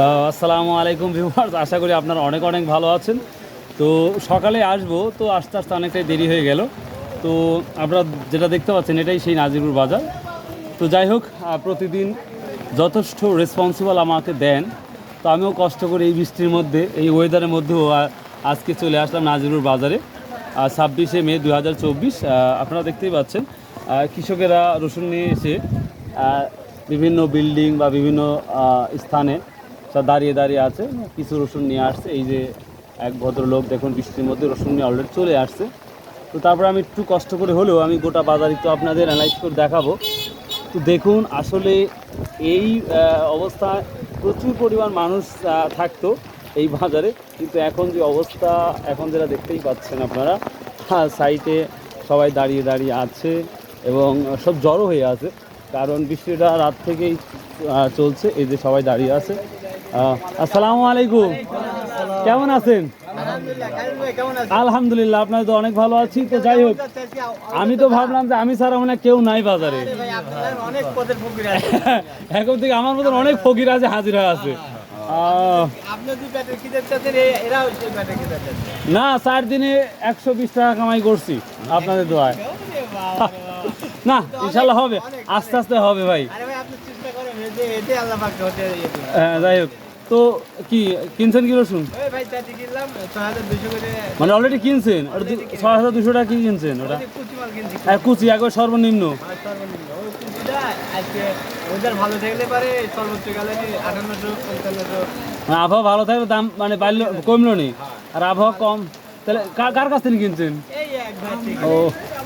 আসসালামু আলাইকুম ভিউয়ার্স, আশা করি আপনারা অনেক অনেক ভালো আছেন। তো সকালে আসবো, তো আস্তে আস্তে অনেকটাই দেরি হয়ে গেল। তো আপনারা যেটা দেখতে পাচ্ছেন এটাই সেই নাজিরপুর বাজার। তো যাই হোক, প্রতিদিন যথেষ্ট রেসপন্সিবল আমাকে দেন, তো আমিও কষ্ট করে এই বৃষ্টির মধ্যে, এই ওয়েদারের মধ্যেও আজকে চলে আসলাম নাজিরপুর বাজারে। 26শে মে 2024। আপনারা দেখতেই পাচ্ছেন কৃষকেরা রসুন নিয়ে এসে বিভিন্ন বিল্ডিং বা বিভিন্ন স্থানে দাঁড়িয়ে দাঁড়িয়ে আছে, কিছু রসুন নিয়ে আসছে। এই যে এক ভদ্রলোক দেখুন বৃষ্টির মধ্যে রসুন নিয়ে অলরেডি চলে আসছে। তো তারপরে আমি একটু কষ্ট করে হলেও আমি গোটা বাজার একটু আপনাদের অ্যানালাইজ করে দেখাবো। তো দেখুন আসলে এই অবস্থায় প্রচুর পরিমাণ মানুষ থাকতো এই বাজারে, কিন্তু এখন যে অবস্থা, এখন যেটা দেখতেই পাচ্ছেন আপনারা, সাইডে সবাই দাঁড়িয়ে দাঁড়িয়ে আছে এবং সব জড়ো হয়ে আছে, কারণ বৃষ্টিটা রাত থেকেই চলছে। এই যে সবাই দাঁড়িয়ে আছে। আসসালামু আলাইকুম, কেমন আছেন? আলহামদুলিল্লাহ, আপনাদের তো অনেক ভালো আছি। তো যাই হোক, আমি তো ভাবলাম যে আমি ছাড়া মনে কেউ নাই বাজারে। এখন থেকে আমার মতন অনেক ফকির আছে, হাজির হয়ে আছে। না, 4 দিনে 120 টাকা কামাই করছি আপনাদের দোয়ায়। না, ইনশাল্লাহ হবে, আস্তে আস্তে হবে ভাই। হ্যাঁ, যাই হোক, তো কি কিনছেন কি রসুন? মানে অলরেডি কিনছেন? 6200 টাকা কি কিনছেন? ওটা কুচি একবার সর্বনিম্ন। আবহাওয়া ভালো থাকলে দাম মানে বাড়লো, কমলো নি। আর আবহাওয়া কম, তাহলে কার কাছ থেকে কিনছেন? ও,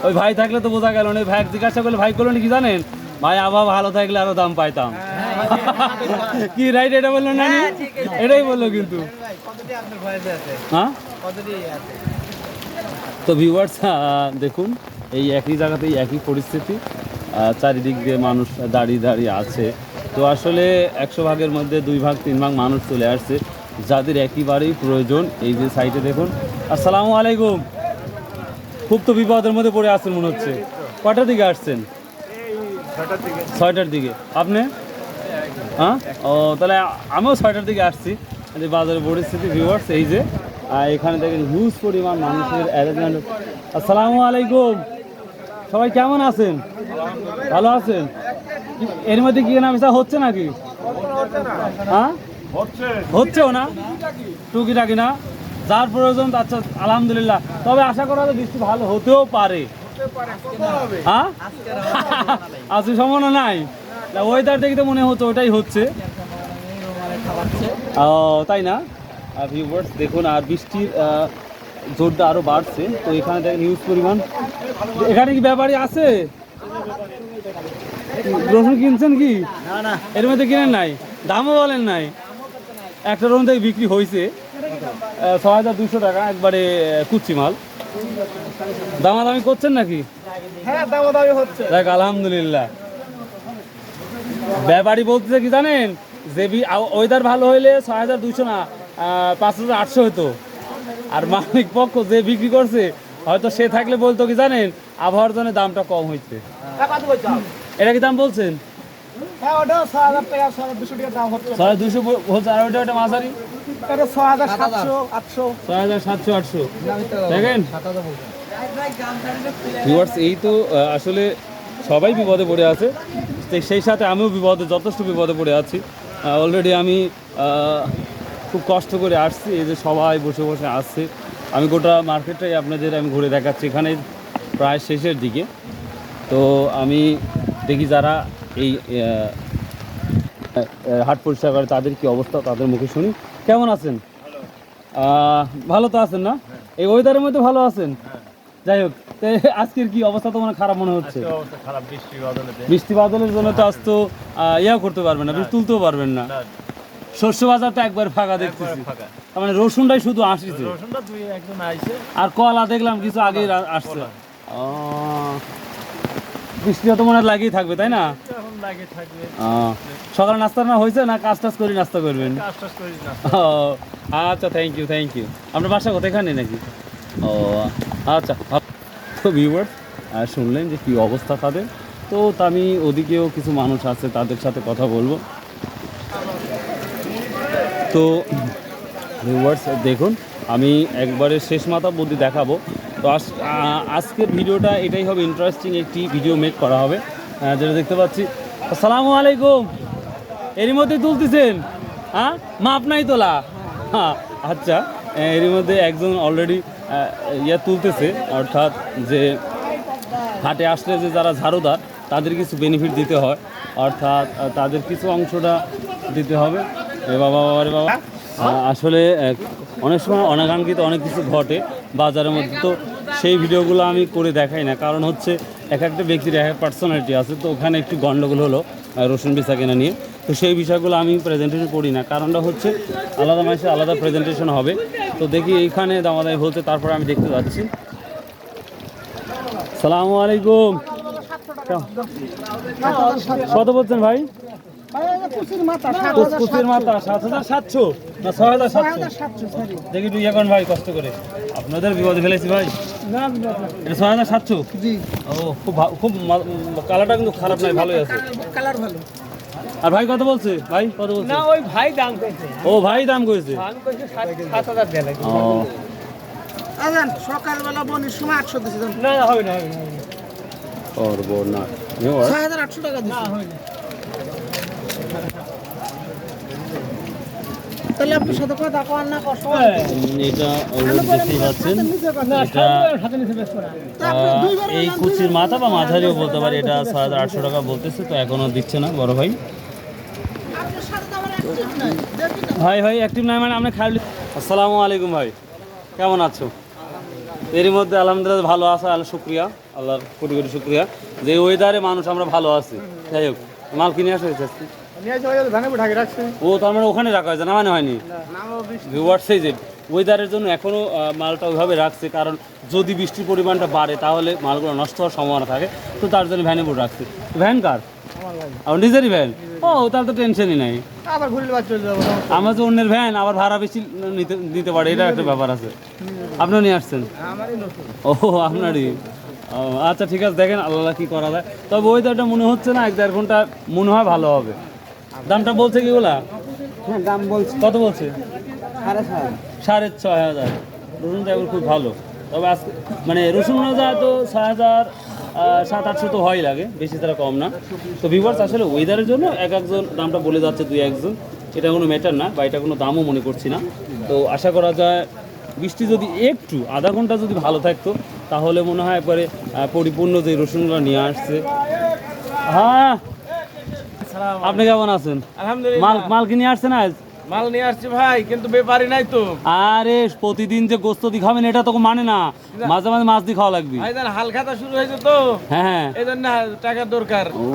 ওই ভাই থাকলে তো বোঝা গেল না। ভাই জিজ্ঞাসা করলে ভাই করলো কি জানেন, ভাই আবহাওয়া ভালো থাকলে আরো দাম পাইতাম। কি রাইট, এটা বললো না? এটাই বললো কিন্তু। হ্যাঁ, তো ভিউয়ার্স দেখুন, এই একই জায়গাতেই একই পরিস্থিতি, চারিদিক দিয়ে মানুষ দাঁড়িয়ে দাঁড়িয়ে আছে। তো আসলে 100 ভাগের মধ্যে 2 ভাগ 3 ভাগ মানুষ চলে আসছে যাদের একেবারেই প্রয়োজন। এই যে সাইডে দেখুন। আসসালামু আলাইকুম, খুব তো বিপদের মধ্যে পড়ে আসছেন মনে হচ্ছে। কটার দিকে আসছেন? 6টার দিকে। আপনি? হ্যাঁ, ও, তাহলে আমিও 6টার দিকে আসছি। যে বাজারের পরিস্থিতি ভিউয়ার্স, এই যে এখানে দেখেন হিউজ পরিমাণ মানুষের অ্যারেঞ্জমেন্ট। আসসালামু আলাইকুম, সবাই কেমন আছেন? ভালো আছেন? এর মধ্যে কি কেনাবেচা হচ্ছে নাকি? হ্যাঁ, হচ্ছেও না, টুকিটাকি না, যার প্রয়োজন। আচ্ছা, আলহামদুলিল্লাহ। তবে আশা করা যায় বৃষ্টি ভালো হতেও পারে। হ্যাঁ, আজকে সম্ভাবনা নাই, ওয়েদার দেখতে মনে হচ্ছে ওটাই হচ্ছে। ও, তাই না? আর ভিউয়ার্স দেখুন, আর বৃষ্টির জোরটা আরো বাড়ছে। তো এখানে দেখেন হিউজ পরিমাণ। এখানে কি ব্যাপারী আছে? রসুন কিনছেন কি? না, এর মধ্যে কিনেন নাই, দামও বলেন নাই। একটা রসুন থেকে বিক্রি হয়েছে 6200 টাকা, একবারে কুচি মাল। দামাদামি করছেন নাকি? হ্যাঁ, দামাদামি হচ্ছে। দেখ, আলহামদুলিল্লাহ। ব্যাপারী বলতেছে কি জানেন, যে ওয়েদার ভালো হইলে 6200 না 5800 হতো। আর মালিক পক্ষ যে বিক্রি করছে, হয়তো সে থাকলে বলতো কি জানেন, আবহাওয়ার জন্য দামটা কম হয়েছে। এটা কি দাম বলছেন? হ্যাঁ, ওটা 6000 টাকা 6200 টাকা দাম হচ্ছে। 6200 বলছে। আর ওটা মাঝারি এটা 6700 800 6700 800 দেখেন ভিউয়ার্স। এই তো আসলে সবাই বিপদে পড়ে আছে, সেই সাথে আমিও যথেষ্ট বিপদে পড়ে আছি। অলরেডি আমি খুব কষ্ট করে আসছি। এই যে সবাই বসে বসে আসছে, আমি গোটা মার্কেটটাই আপনাদের আমি ঘুরে দেখাচ্ছি। এখানে প্রায় শেষের দিকে। তো আমি দেখি যারা এই হাট পরিষ্কার করে তাদের কি অবস্থা, তাদের মুখে শুনি। কেমন আছেন? ভালো তো আছেন না? এই ওয়েদারের মধ্যে ভালো আছেন? যাই হোক, আজকের কি অবস্থা তো খারাপ মনে হচ্ছে? বৃষ্টি বাদলের জন্য তো আজ তো ইয়া করতে পারবেন না, বৃষ্টি তুলতেও পারবেন না। শস্য বাজারটা একবার ফাঁকা দেখতেছি, তার মানে রসুনটাই শুধু আসছে। আর কলা দেখলাম কিছু আগে আসছে। বৃষ্টিটা তো মনে হয় লাগিয়ে থাকবে, তাই না? সকালে নাস্তা না হয়েছে না? কাজ টাজ করে নাস্তা করবেন? আচ্ছা, থ্যাংক ইউ। আপনার বাসা কোথায়, এখানে নাকি? ও আচ্ছা। তো ভিউয়ার্স শুনলেন যে কী অবস্থা তাদের। তো আমি ওদিকেও কিছু মানুষ আছে, তাদের সাথে কথা বলবো। তো ভিউয়ার্স দেখুন, আমি একবারে শেষ মাথা বুদ্ধি দেখাবো। তো আজকের ভিডিওটা এটাই হবে, ইন্টারেস্টিং একটি ভিডিও মেক করা হবে, যেটা দেখতে পাচ্ছি। আসসালামু আলাইকুম। এরই মধ্যে তুলতেছেন? হ্যাঁ, মাপ নাই তোলা? হ্যাঁ, আচ্ছা। এরই মধ্যে একজন অলরেডি তুলতেছে, অর্থাৎ যে হাটে আসলে যে যারা ঝাড়ুদার তাদের কিছু বেনিফিট দিতে হয়, অর্থাৎ তাদের কিছু অংশটা দিতে হবে। এ বাবা আরে বাবা, আসলে অনেক সময় অনাকাঙ্ক্ষিত অনেক কিছু ঘটে বাজারের মধ্যে। তো সেই ভিডিওগুলো আমি করে দেখাই না, কারণ হচ্ছে এক একটা ব্যক্তির এক এক পার্সোনালিটি আছে। তো ওখানে একটু গণ্ডগোল হলো রসুন বেচা কেনা নিয়ে। তো সেই বিষয়গুলো আমি প্রেজেন্টেশন করি না, কারণটা হচ্ছে আলাদা মানুষের আলাদা প্রেজেন্টেশন হবে। তো দেখি এইখানে দামাদামি বলতে, তারপরে আমি দেখতে যাচ্ছি। সালামু আলাইকুম। কত বলছেন ভাই? কুচির মাথা 7,700 না 6,700? দেখি একটু ইয়ে করেন ভাই, কষ্ট করে। আপনাদের বিপদে ফেলেছি ভাই। এটা 6,700? ও খুব কালারটা কিন্তু খারাপ নয়, ভালোই আছে। কালার ভালো। আর ভাই কত বলছে? ভাই কত বলছে? না, ওই ভাই দাম কইছে। ও ভাই দাম কইছে। আমি কইছি 7,000 দেয়া লাগবে। ও আজান সকালবেলা বনির সময় 800 দিছি। না না, হবে না, হবে না। ওর বোন না 6,800 টাকা দিছি। না, হয় না। তাহলে আপনি সাথে কথা কোন না কষ্ট। এটা অলরেডি দেখতেই পাচ্ছেন, এটা এই কুচির মাথা বা মাঝারিও বলতে পারি। এটা 6,800 টাকা বলতেছে, তো এখনো দিচ্ছে না বড় ভাই। ভাই ভাই অ্যাক্টিভ নাই মানে আপনি খালি। আসসালামু আলাইকুম ভাই, কেমন আছো? এরই মধ্যে আলহামদুলিল্লাহ ভালো আছে, আল্লাহ শুক্রিয়া, আল্লাহর কোটি কোটি শুক্রিয়া যে ওয়েদারে মানুষ আমরা ভালো আছি। যাই হোক, মাল কিনে আসা হয়েছে আজকে। ও তার মানে ওখানে রাখা হয়েছে না, মানে হয়নি। ভিউয়ার্স, এই যে ওয়েদারের জন্য এখনও মালটা ওইভাবে রাখছে, কারণ যদি বৃষ্টির পরিমাণটা বাড়ে তাহলে মালগুলো নষ্ট হওয়ার সম্ভাবনা থাকে। তো তার জন্য ভ্যানে বোর্ড রাখছে। ভ্যান কার? আমার নিজেরই ভ্যান। ও তাহলে তো টেনশনই নাই। আমার যে অন্যের ভ্যান আবার ভাড়া বেশি নিতে পারে, এটা একটা ব্যাপার আছে। আপনিও নিয়ে আসছেন? ও আপনারই। ও আচ্ছা, ঠিক আছে, দেখেন আল্লাহ কি করা যায়। তবে ওয়েদারটা মনে হচ্ছে না 1-1.5 ঘন্টা মনে হয় ভালো হবে। দামটা বলছে কি ওলা? হ্যাঁ, দাম বলছি। কত বলছে? 6,500। রসুনটা এখন খুব ভালো। তবে আজকে মানে রসুন যায় তো 6,700 তো হয় লাগে, বেশি তারা কম না। তো ভিউয়ার্স, আসলে ওয়েদারের জন্য একজন দামটা বলে যাচ্ছে 2-1 জন, এটা কোনো ম্যাটার না বা এটা কোনো দামও মনে করছি না। তো আশা করা যায় বৃষ্টি যদি একটু আধা ঘন্টা যদি ভালো থাকতো তাহলে মনে হয় একবারে পরিপূর্ণ যে রসুনগুলো নিয়ে আসছে। হ্যাঁ, আপনি কেমন আছেন? আলহামদুলিল্লাহ। মাল কিনে আসছেন আজ? মাল নিয়ে আসছি ভাই, কিন্তু ব্যাপারই নাই তো। আরে প্রতিদিন যে গোস্ত দি খাবেন এটা তো মানে না, মাঝে মাঝে মাছ দিয়ে খাওয়া লাগবে। ভাই জান হাল খাতা শুরু হয়েছে তো, হ্যাঁ এই জন্য টাকার দরকার। ও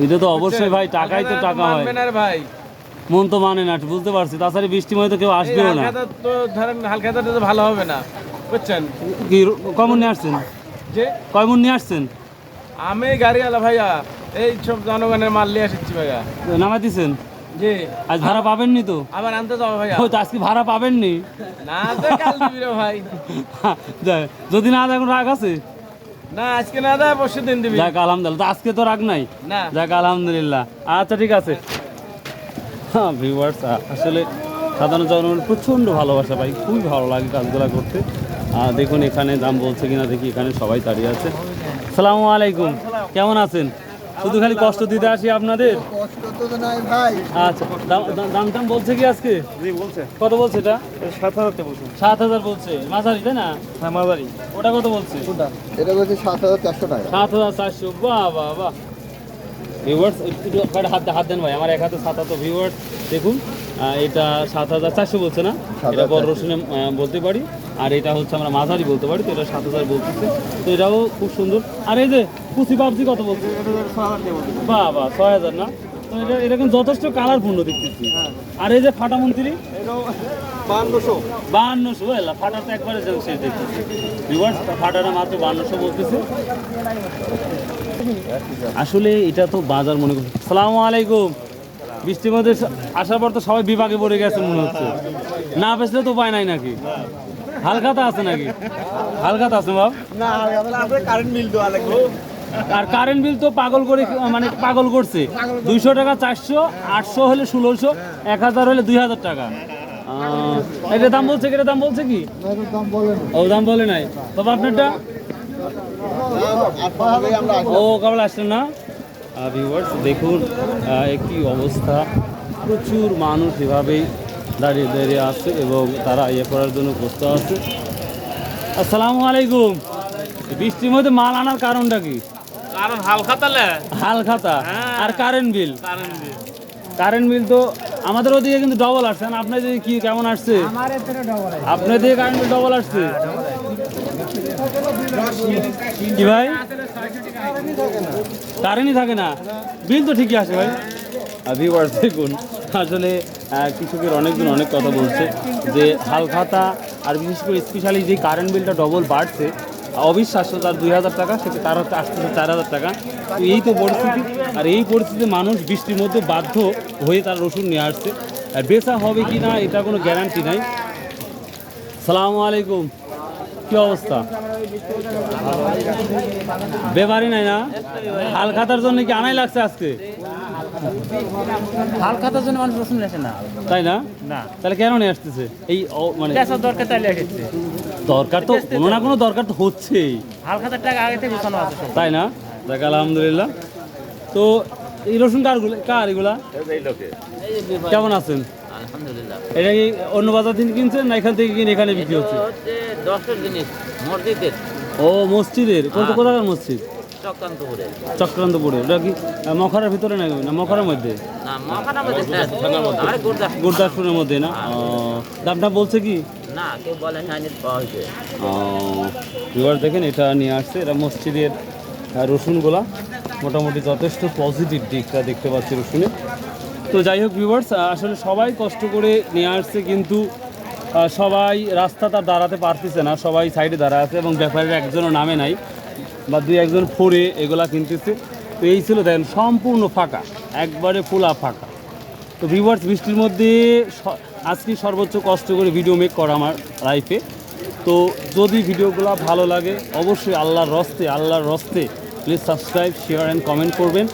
এটা তো অবশ্যই ভাই, টাকাই তো টাকা হয়। মানবে না রে ভাই, মন তো মানে না, বুঝতে পারছি। তাছাড়া বৃষ্টিময় তো কেউ আসবেও না। হালখাতা তো ধরেন, হালখাতাটা তো ভালো হবে না, বুঝছেন? কি কয়মন নিয়ে আসছেন? যে কয়মন নিয়ে আসছেন? আমি গাড়িওয়ালা ভাইয়া, এই সব জনগণের মাল নিয়ে আসছি ভাইয়া। নামাই দিচ্ছেন? জি। আজ ভাড়া পাবেননি তো? আবার আনতে যাবো ভাইয়া। ও তো আজকে ভাড়া পাবেননি? না তো কাল দিবি রে ভাই। যাক, যদি না দেয় এখন রাগ আছে? না আজকে না দেয়, পরশু দিন দিবি। যাক আলহামদুলিল্লাহ, তো আজকে তো রাগ নাই। না। যাক আলহামদুলিল্লাহ, আচ্ছা ঠিক আছে। হ্যাঁ ভিউয়ার্স, আসলে সাধারণ জনগণের প্রচণ্ড ভালোবাসা ভাই, খুবই ভালো লাগে কাজগুলো করতে। দেখুন এখানে দাম বলছে কিনা দেখি, এখানে সবাই দাঁড়িয়ে আছে। আসসালামু আলাইকুম, কেমন আছেন? শুধু খালি কষ্ট দিতে আসি আপনাদের? আচ্ছা, দাম বলছে কি আজকে? কত বলছে এটা? 7,000 বলছি। 7,000 বলছে। মাঝারি তাই না? হ্যাঁ মাঝারি। ওটা কত বলছে? এটা বলছে 7,400 টাকা। 7,400। বাহ বাহ বাহ। ভিউয়ার্স একটু হাত দেন ভাই, আমার এক হাতে 7 হাতে। ভিউয়ার্স দেখুন, এটা 7,400 বলছে না? এটা বড় রসুনে বলতে পারি, আর এটা হচ্ছে আমরা মাঝারি বলতে পারি। তো এটা 7,000 বলতেছে, তো এটাও খুব সুন্দর। আর এই যে কুচি পাবজি কত বলছে? বাহ বাহ, 6,000 না? তো এটা কিন্তু যথেষ্ট কালারপূর্ণ দেখতেছি। আর এই যে ফাটা মন্ত্রী, 5200 এলা ফাটা তো একবারে শেষ দেখতেছি। ভিউয়ার্স, ফাটাটা মাত্র 5200 বলতেছে। আসলে এটা তো বাজার মনে করছি। সালামু আলাইকুম। বৃষ্টির মধ্যে আসার পর তো সবাই বিভাগে পড়ে গেছে মনে হচ্ছে। না বেচলে তো উপায় নাই নাকি? হালখাতা আছে নাকি? হালখাতা আছে বাবা? না, আমরা কারেন্ট বিল দেওয়া লাগবে। আর কারেন্ট বিল তো পাগল করে, মানে পাগল করছে। 200 টাকা 400, 800 হলে 1600, 1000 হলে 2000 টাকা। এটার দাম বলছে কি? এটার দাম বলছে কি? দাম বলেন ও দাম বলে নাই বাবা আপনারটা? ও কেবল আসলেন না ভিউয়ার্স, দেখুন কি অবস্থা, প্রচুর মানুষ এভাবেই দাঁড়িয়ে দাঁড়িয়ে আছে এবং তারা ইয়ে করার জন্য প্রস্তুত আছে। আসসালামু আলাইকুম। বৃষ্টির মধ্যে মাল আনার কারণটা কি? কারণ হাল খাতালে হাল খাতা আর কারেন্ট বিল। কারণ দিয়ে। কারেন্ট বিল তো আমাদের ওদিকে কিন্তু ডবল আসছে না, আপনাদের কি কেমন আসছে? আপনাদের কারেন্ট বিল ডবল আসছে কি ভাই? কারেন্টই থাকে না, বিল তো ঠিকই আসে ভাই। ভিউয়ার্স দেখুন, আসলে কৃষকের অনেকজন অনেক কথা বলছে যে হাল খাতা আর বিশেষ করে স্পেশালি যে কারেন্ট বিলটা ডবল বাড়ছে, অবিশ্বাস্য। তার 2000 টাকা, সেটা তার হচ্ছে আসতেছে 4000 টাকা। তো এই তো পরিস্থিতি, আর এই পরিস্থিতিতে মানুষ বৃষ্টির মধ্যে বাধ্য হয়ে তার রসুন নিয়ে আসছে। আর বেচা হবে কি না এটা কোনো গ্যারান্টি নাই। সালামু আলাইকুম, কি অবস্থা? বেবারি নাই না? হাল খাতার জন্য কি আনাই লাগছে আজকে? হাল খাতার জন্য মানুষ রসুন আসে না। তাই না? না, তাহলে কেন নিয়ে আসতেছে? এই মানে পেঁচার দরকার তাইলে এসেছে। দরকার তো কোনো না কোনো দরকার তো হচ্ছেই, হাল খাতার টাকা আগে থেকে গোছানো আছে সব। তাই না? দেখ আলহামদুলিল্লাহ। তো এই রসুন কার এগুলা? কেমন আছেন? আলহামদুলিল্লাহ। এটা কি অন্য বাজার থেকে কিনছেন না এখান থেকে কিনে এখানে বিক্রি হচ্ছে? হচ্ছে 10 জিনিস মসজিদের ও মসজিদের কোথাকার মসজিদ? চক্রান্তপুরে। চক্রান্তপুরে। ওটা কি মখরার ভিতরে না মখরার মধ্যে? না, মহাখানা মধ্যে আমার গুরদাস। গুরদাসপুরের মধ্যে না? দামটা বলছে কি? না, কেউ বলে না, নিতে পাওয়া হয়েছে। এবার দেখেন এটা নিয়ে আসছে, এটা মসজিদের রসুনগুলা মোটামুটি যথেষ্ট পজিটিভ দিকটা দেখতে পাচ্ছি রসুনে। তো যাই হোক ভিউয়ার্স, আসলে সবাই কষ্ট করে নিয়ে আসছে, কিন্তু সবাই রাস্তা তার দাঁড়াতে পারতেছে না, সবাই সাইডে দাঁড়া আছে এবং ব্যাপারীর একজনও নামে নাই বা দুই একজন ফোরে এগুলা কিনতেছে। তো এই ছিল দেখেন সম্পূর্ণ ফাঁকা, একবারে ফুলা ফাঁকা। তো ভিউয়ার্স, বৃষ্টির মধ্যে আজকে সর্বোচ্চ কষ্ট করে ভিডিও মেক করা আমার লাইফে। তো যদি ভিডিওগুলো ভালো লাগে অবশ্যই আল্লাহর রস্তে please subscribe, share and comment করবেন।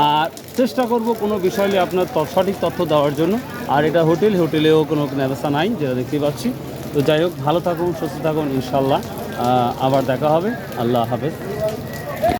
আর চেষ্টা করব কোনো বিষয় নিয়ে আপনার সঠিক তথ্য দেওয়ার জন্য। আর এটা হোটেলেও কোনো ব্যবস্থা নাই, যেটা দেখতে পাচ্ছি। তো যাই হোক, ভালো থাকুন, সুস্থ থাকুন, ইনশাল্লাহ আবার দেখা হবে। আল্লাহ হাফেজ।